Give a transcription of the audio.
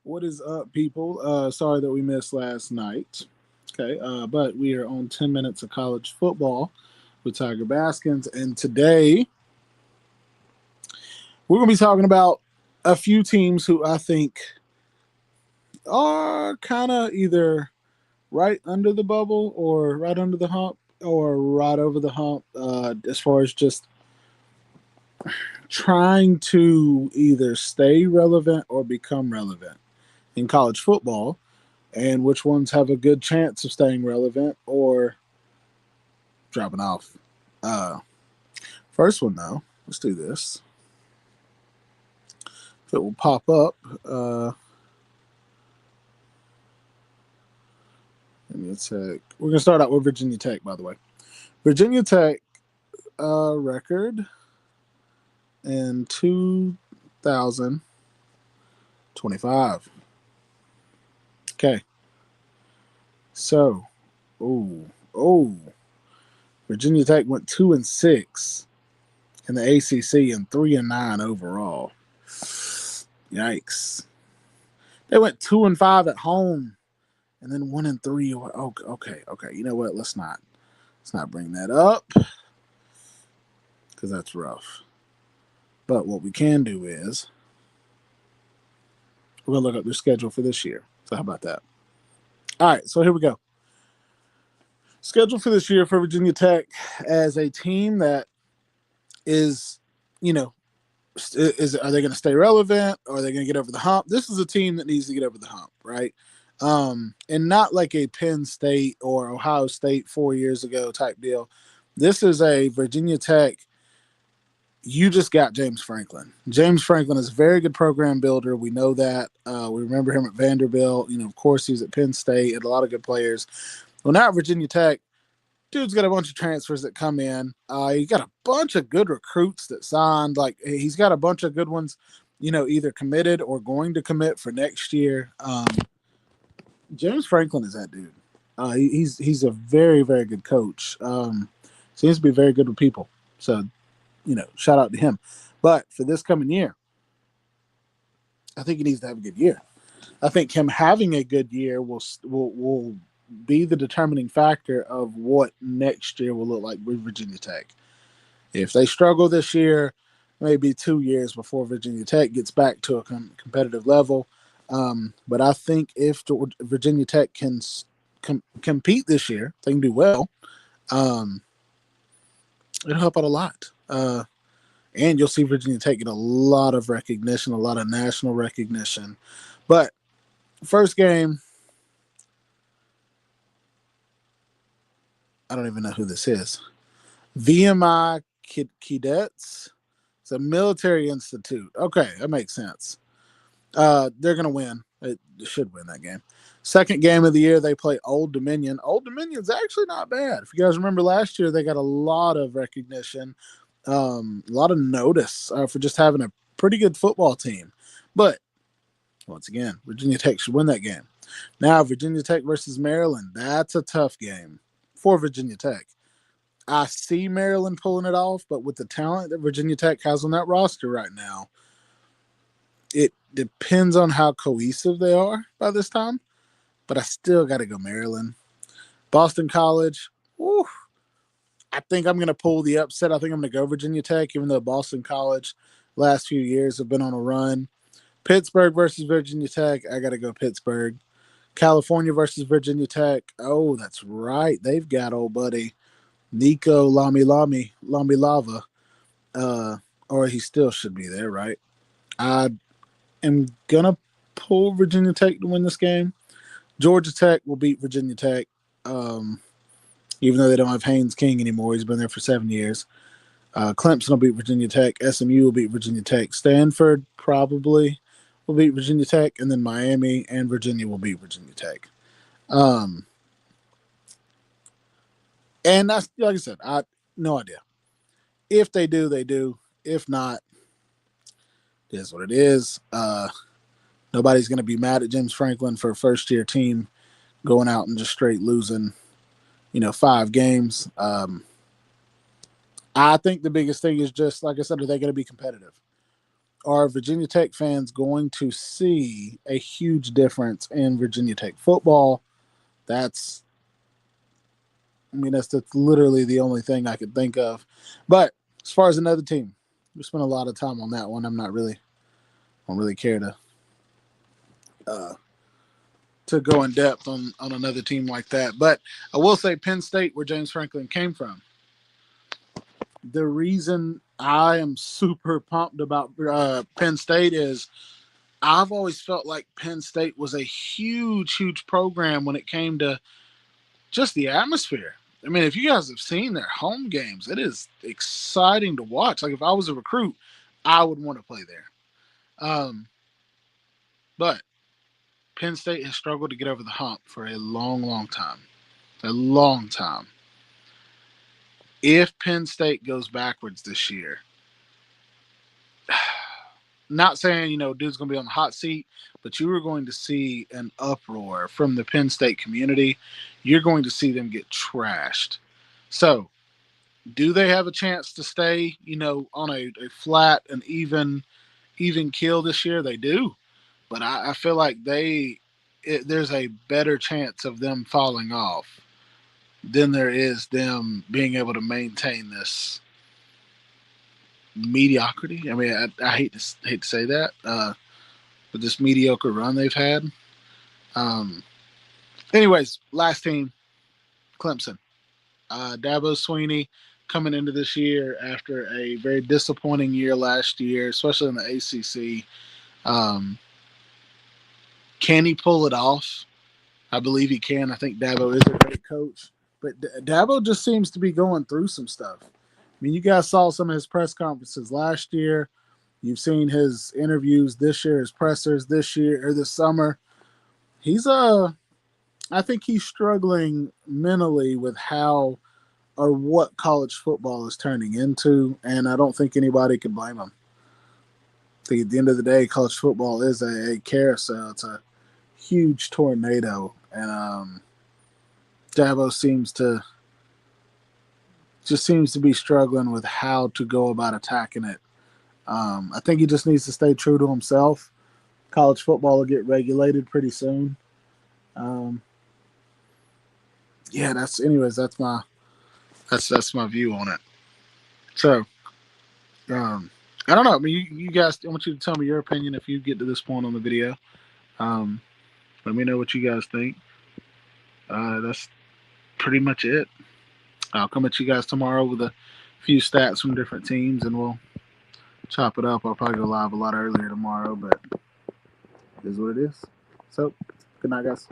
What is up, people? Sorry that we missed last night. Okay, but we are on 10 minutes of college football with Tiger Baskins, and today we're going to be talking about a few teams who I think are kind of either right under the bubble or right under the hump or right over the hump as far as just trying to either stay relevant or become relevant in college football, and which ones have a good chance of staying relevant or dropping off. Uh, First one, though, let's do this. If it will pop up, Virginia Tech. We're going to start out with Virginia Tech, by the way. Virginia Tech record in 2025. Okay. So, oh, Virginia Tech went 2-6 in the ACC and 3-9 overall. Yikes! They went 2-5 at home, and then 1-3. Okay. You know what? Let's not bring that up because that's rough. But what we can do is we're gonna look up their schedule for this year. So how about that? All right. So here we go. Schedule for this year for Virginia Tech as a team that is, you know, are they going to stay relevant? Or are they going to get over the hump? This is a team that needs to get over the hump, right? And not like a Penn State or Ohio State 4 years ago type deal. This is a Virginia Tech. You just got James Franklin. James Franklin is a very good program builder. We know that. We remember him at Vanderbilt. Of course, he was at Penn State. Had a lot of good players. Well, now at Virginia Tech, dude's got a bunch of transfers that come in. He got a bunch of good recruits that signed. Like, he's got a bunch of good ones, either committed or going to commit for next year. James Franklin is that dude. He's a very, very good coach. Seems to be very good with people. So, shout out to him. But for this coming year, I think he needs to have a good year. I think him having a good year will be the determining factor of what next year will look like with Virginia Tech. If they struggle this year, maybe 2 years before Virginia Tech gets back to a competitive level. But I think if Virginia Tech can compete this year, they can do well. It'll help out a lot. And you'll see Virginia Tech get a lot of recognition, a lot of national recognition. But first game, I don't even know who this is. VMI Cadets. It's a military institute. Okay, that makes sense. They're going to win. It should win that game. Second game of the year, they play Old Dominion. Old Dominion's actually not bad. If you guys remember last year, they got a lot of recognition, a lot of notice for just having a pretty good football team. But once again, Virginia Tech should win that game. Now, Virginia Tech versus Maryland. That's a tough game for Virginia Tech. I see Maryland pulling it off, but with the talent that Virginia Tech has on that roster right now, it depends on how cohesive they are by this time. But I still got to go Maryland. Boston College, whew, I think I'm going to pull the upset. I think I'm going to go Virginia Tech, even though Boston College last few years have been on a run. Pittsburgh versus Virginia Tech, I got to go Pittsburgh. California versus Virginia Tech, oh, that's right. They've got old buddy Nico Lava, or he still should be there, right? I am gonna pull Virginia Tech to win this game. Georgia Tech will beat Virginia Tech, even though they don't have Haynes King anymore. He's been there for 7 years. Clemson will beat Virginia Tech. SMU will beat Virginia Tech. Stanford probably will beat Virginia Tech, and then Miami and Virginia will beat Virginia Tech. And that's, like I said, no idea. If they do, they do. If not, it is what it is. Nobody's going to be mad at James Franklin for a first-year team going out and just straight losing, 5 games. I think the biggest thing is just, like I said, are they going to be competitive? are Virginia Tech fans going to see a huge difference in Virginia Tech football? That's literally the only thing I could think of. But as far as another team, we spent a lot of time on that one. I don't really care uh, to go in depth on another team like that. But I will say Penn State, where James Franklin came from. The reason I am super pumped about Penn State is I've always felt like Penn State was a huge, huge program when it came to just the atmosphere. I mean, if you guys have seen their home games, it is exciting to watch. Like if I was a recruit, I would want to play there. But Penn State has struggled to get over the hump for a long, long time. A long time. If Penn State goes backwards this year, not saying, dude's going to be on the hot seat, but you are going to see an uproar from the Penn State community. You're going to see them get trashed. So, do they have a chance to stay, on a flat and even keel this year? They do. But I feel like there's a better chance of them falling off than there is them being able to maintain this mediocrity. I mean, I hate to say that, but this mediocre run they've had. Anyways, last team, Clemson. Dabo Swinney coming into this year after a very disappointing year last year, especially in the ACC. Can he pull it off? I believe he can. I think Dabo is a great coach, but Dabo just seems to be going through some stuff. I mean, you guys saw some of his press conferences last year. You've seen his interviews this year, his pressers this year or this summer. I think he's struggling mentally with how or what college football is turning into, and I don't think anybody can blame him. I think at the end of the day, college football is a carousel. It's a huge tornado, and Dabo seems to be struggling with how to go about attacking it. I think he just needs to stay true to himself. College football will get regulated pretty soon. Yeah, that's my view on it. So, I don't know. I mean, you guys, I want you to tell me your opinion if you get to this point on the video. Let me know what you guys think. That's pretty much it. I'll come at you guys tomorrow with a few stats from different teams, and we'll chop it up. I'll probably go live a lot earlier tomorrow, but it is what it is. So, good night, guys.